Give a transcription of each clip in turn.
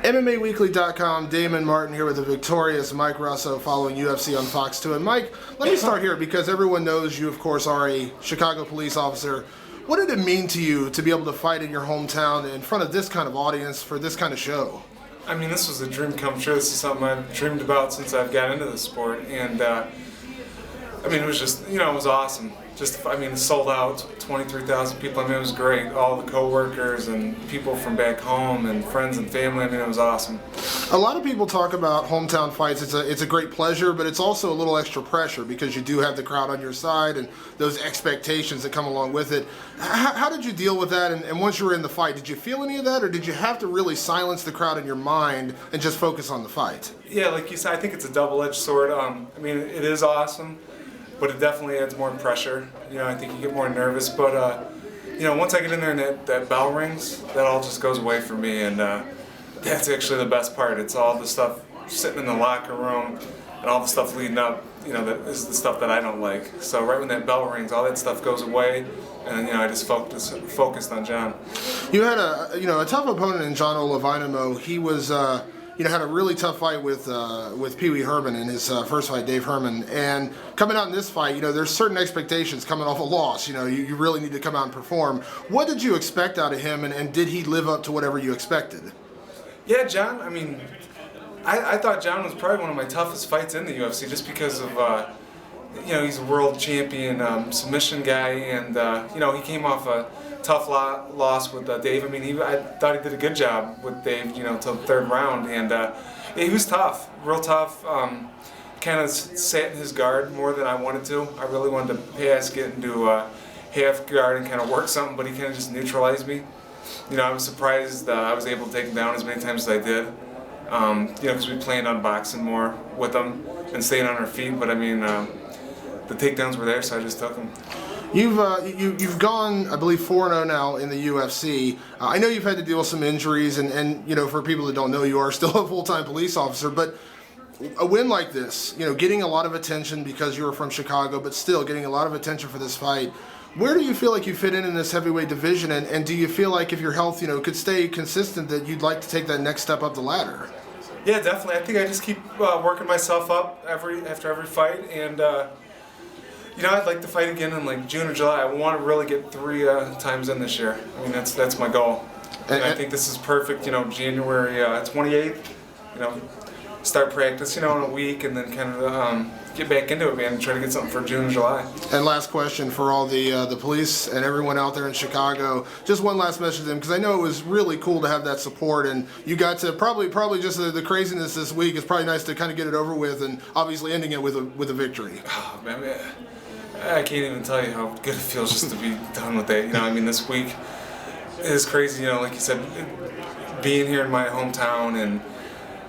MMAWeekly.com, Damon Martin here with the victorious Mike Russow following UFC on Fox 2. And Mike, let me start here because everyone knows you, of course, are a Chicago police officer. What did it mean to you to be able to fight in your hometown in front of this kind of audience for this kind of show? I mean, this was a dream come true. This is something I've dreamed about since I've got into the sport. And, I mean, it was just, it was awesome. Sold out, 23,000 people. I mean, it was great. All the co-workers and people from back home and friends and family. I mean, it was awesome. A lot of people talk about hometown fights. It's a great pleasure, but it's also a little extra pressure because you do have the crowd on your side and those expectations that come along with it. How did you deal with that? And once you were in the fight, did you feel any of that, or did you have to really silence the crowd in your mind and just focus on the fight? Yeah, like you said, I think it's a double-edged sword. I mean, it is awesome, but it definitely adds more pressure. I think you get more nervous. But, once I get in there and that bell rings, that all just goes away for me. And that's actually the best part. It's all the stuff sitting in the locker room and all the stuff leading up, that is the stuff that I don't like. So right when that bell rings, all that stuff goes away. And, I just focused on John. You had a tough opponent in John Olav Einemo. He was, had a really tough fight with Pee Wee Herman in his first fight, Dave Herman. And coming out in this fight, there's certain expectations coming off a loss. You really need to come out and perform. What did you expect out of him, and did he live up to whatever you expected? Yeah, John, I mean, I thought John was probably one of my toughest fights in the UFC just because of, he's a world champion submission guy, and, he came off a tough loss with Dave. I mean, I thought he did a good job with Dave, till the third round, and he was tough, real tough. Kind of sat in his guard more than I wanted to. I really wanted to get into half guard and kind of work something, but he kind of just neutralized me. I was surprised I was able to take him down as many times as I did. Because we planned on boxing more with him and staying on our feet. But I mean, the takedowns were there, so I just took them. You've gone, I believe, 4-0 now in the UFC. I know you've had to deal with some injuries, and for people that don't know, you are still a full-time police officer. But a win like this, getting a lot of attention because you were from Chicago, but still getting a lot of attention for this fight. Where do you feel like you fit in this heavyweight division, and do you feel like if your health, could stay consistent, that you'd like to take that next step up the ladder? Yeah, definitely. I think I just keep working myself up after every fight, and I'd like to fight again in like June or July. I want to really get 3 times in this year. I mean, that's my goal. And I think this is perfect. January 28th. Start practice, in a week, and then kind of get back into it, man, and try to get something for June or July. And last question for all the police and everyone out there in Chicago. Just one last message to them, because I know it was really cool to have that support, and you got to probably just the craziness this week. It's probably nice to kind of get it over with, and obviously ending it with a victory. Oh, man, I can't even tell you how good it feels just to be done with that. I mean, this week is crazy. Like you said, being here in my hometown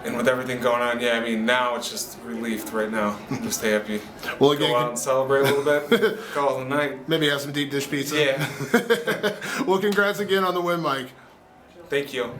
and with everything going on, yeah, I mean, now it's just relieved right now. I'm just happy. Well, again, go out and celebrate a little bit, call it a night. Maybe have some deep dish pizza. Yeah. Well, congrats again on the win, Mike. Thank you.